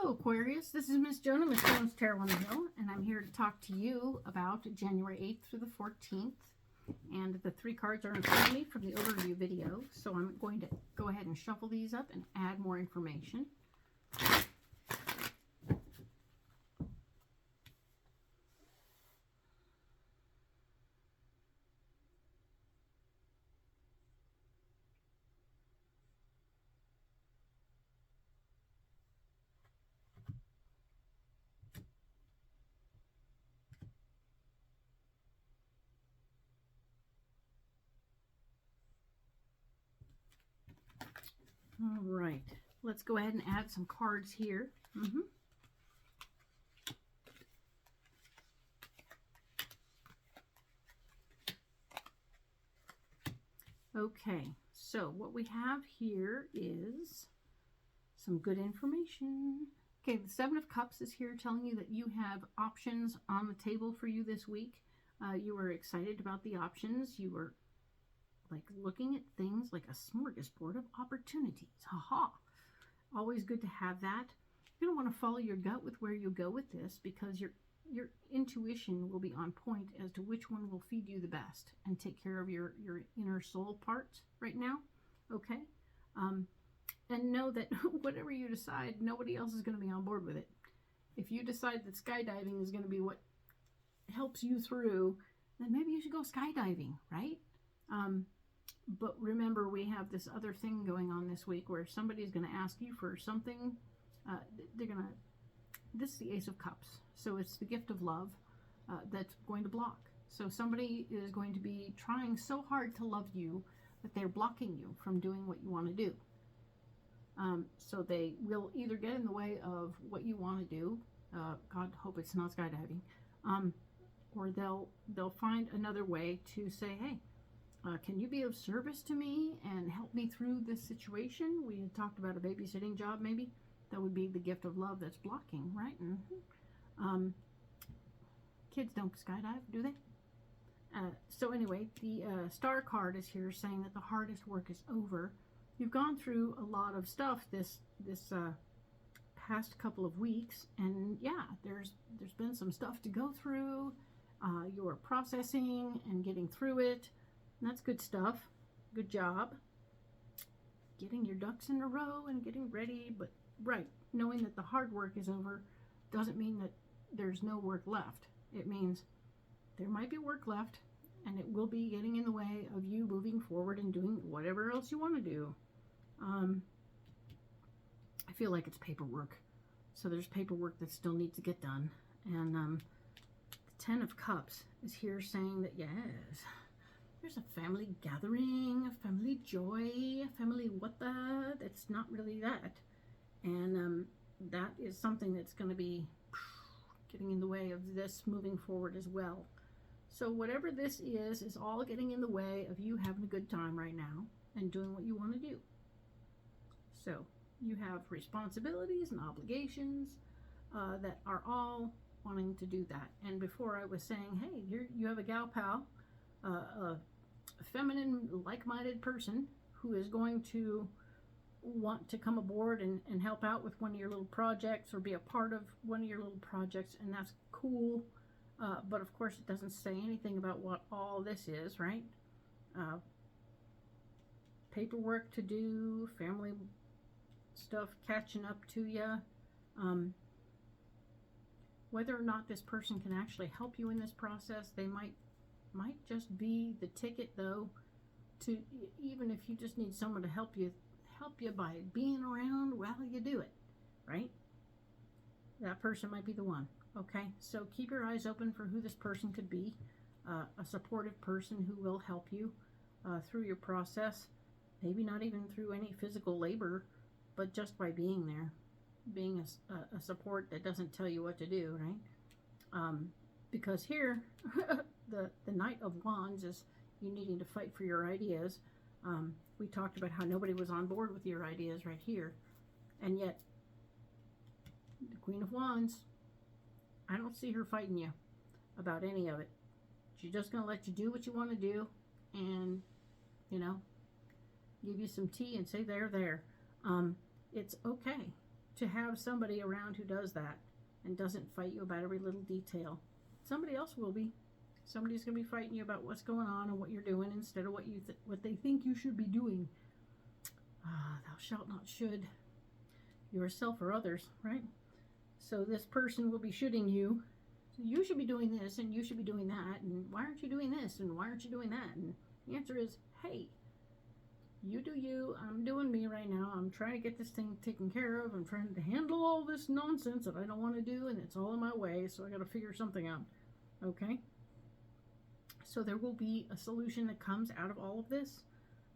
Hello Aquarius, this is Miss Joan, Miss Joan's Tarot on the Hill, and I'm here to talk to you about January 8th through the 14th. And the three cards are in front of me from the overview video, so I'm going to go ahead and shuffle these up and add more information. All right, let's go ahead and add some cards here. Okay, so what we have here is some good information. Okay, the Seven of Cups is here telling you that you have options on the table for you this week. You were excited about the options. You were like looking at things like a smorgasbord of opportunities. Haha. Always good to have that. You're going to want to follow your gut with where you go with this, because your intuition will be on point as to which one will feed you the best and take care of your inner soul parts right now. Okay? And know that whatever you decide, nobody else is going to be on board with it. If you decide that skydiving is going to be what helps you through, then maybe you should go skydiving, right? But remember, we have this other thing going on this week where somebody's going to ask you for something. This is the Ace of Cups. So it's the gift of love that's going to block. So somebody is going to be trying so hard to love you that they're blocking you from doing what you want to do. So they will either get in the way of what you want to do. God, hope it's not skydiving. Or they'll find another way to say, hey, can you be of service to me and help me through this situation? We had talked about a babysitting job, maybe. That would be the gift of love that's blocking, right? Kids don't skydive, do they? So anyway, the Star card is here saying that the hardest work is over. You've gone through a lot of stuff this past couple of weeks, and yeah, there's been some stuff to go through. You're processing and getting through it. And that's good stuff. Good job. Getting your ducks in a row and getting ready. But right, knowing that the hard work is over doesn't mean that there's no work left. It means there might be work left, and it will be getting in the way of you moving forward and doing whatever else you want to do. I feel like it's paperwork. So there's paperwork that still needs to get done. And the Ten of Cups is here saying that, yes, there's a family gathering, a family joy, a family what the, that's not really that. And that is something that's going to be getting in the way of this moving forward as well. So whatever this is all getting in the way of you having a good time right now and doing what you want to do. So you have responsibilities and obligations that are all wanting to do that. And before I was saying, hey, you have a gal pal, a feminine, like-minded person who is going to want to come aboard and help out with one of your little projects or be a part of one of your little projects, and that's cool. But of course, it doesn't say anything about what all this is, right? Paperwork to do, family stuff catching up to you. Whether or not this person can actually help you in this process, they might just be the ticket, though, to even if you just need someone to help you by being around while you do it, right? That person might be the one. Okay, so keep your eyes open for who this person could be. A supportive person who will help you through your process. Maybe not even through any physical labor, but just by being there, being a support that doesn't tell you what to do, right? Because here, the Knight of Wands is you needing to fight for your ideas. We talked about how nobody was on board with your ideas right here. And yet, the Queen of Wands, I don't see her fighting you about any of it. She's just going to let you do what you want to do and, give you some tea and say, there. It's okay. to have somebody around who does that and doesn't fight you about every little detail. Somebody else will be. Somebody's going to be fighting you about what's going on and what you're doing instead of what they think you should be doing. Thou shalt not should yourself or others, right? So this person will be shooting you. You should be doing this and you should be doing that. And why aren't you doing this? And why aren't you doing that? And the answer is, hey, you do you. I'm doing me right now. I'm trying to get this thing taken care of. I'm trying to handle all this nonsense that I don't want to do. And it's all in my way. So I got to figure something out. Okay? So there will be a solution that comes out of all of this.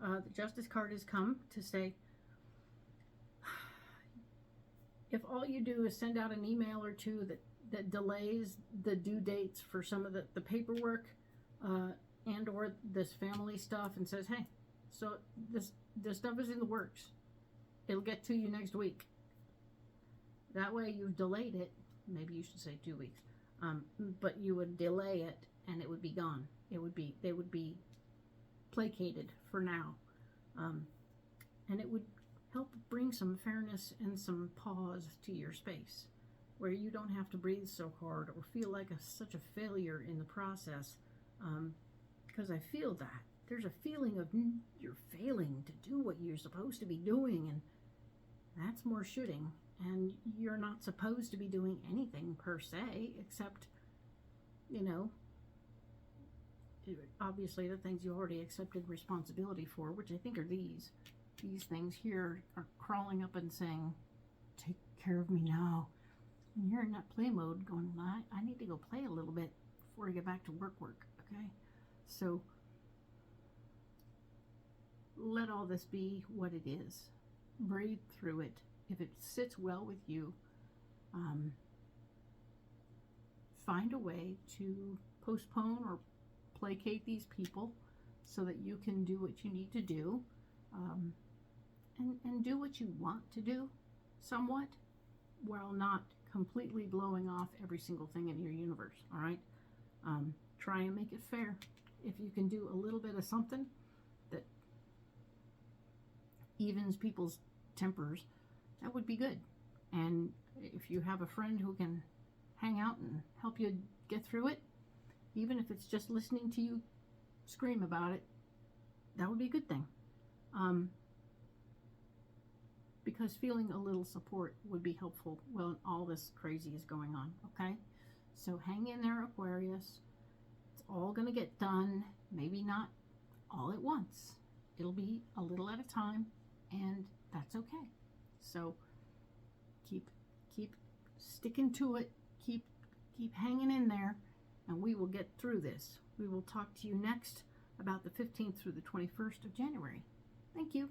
The Justice card has come to say, if all you do is send out an email or two that delays the due dates for some of the paperwork and or this family stuff and says, hey, so this stuff is in the works. It'll get to you next week. That way you've delayed it. Maybe you should say 2 weeks. But you would delay it and it would be gone. They would be placated for now. And it would help bring some fairness and some pause to your space where you don't have to breathe so hard or feel like such a failure in the process. Because I feel that. There's a feeling of you're failing to do what you're supposed to be doing, and that's more shooting. And you're not supposed to be doing anything per se, except, obviously the things you already accepted responsibility for, which I think are these. These things here are crawling up and saying, take care of me now. And you're in that play mode going, I need to go play a little bit before I get back to work, okay? So let all this be what it is. Breathe through it. If it sits well with you, find a way to postpone or placate these people so that you can do what you need to do, and do what you want to do somewhat, while not completely blowing off every single thing in your universe, all right? Try and make it fair. If you can do a little bit of something that evens people's tempers, that would be good. And if you have a friend who can hang out and help you get through it, even if it's just listening to you scream about it, that would be a good thing. Because feeling a little support would be helpful when all this crazy is going on, okay? So hang in there, Aquarius. It's all going to get done. Maybe not all at once. It'll be a little at a time, and that's okay. So keep sticking to it. Keep hanging in there, and we will get through this. We will talk to you next about the 15th through the 21st of January. Thank you.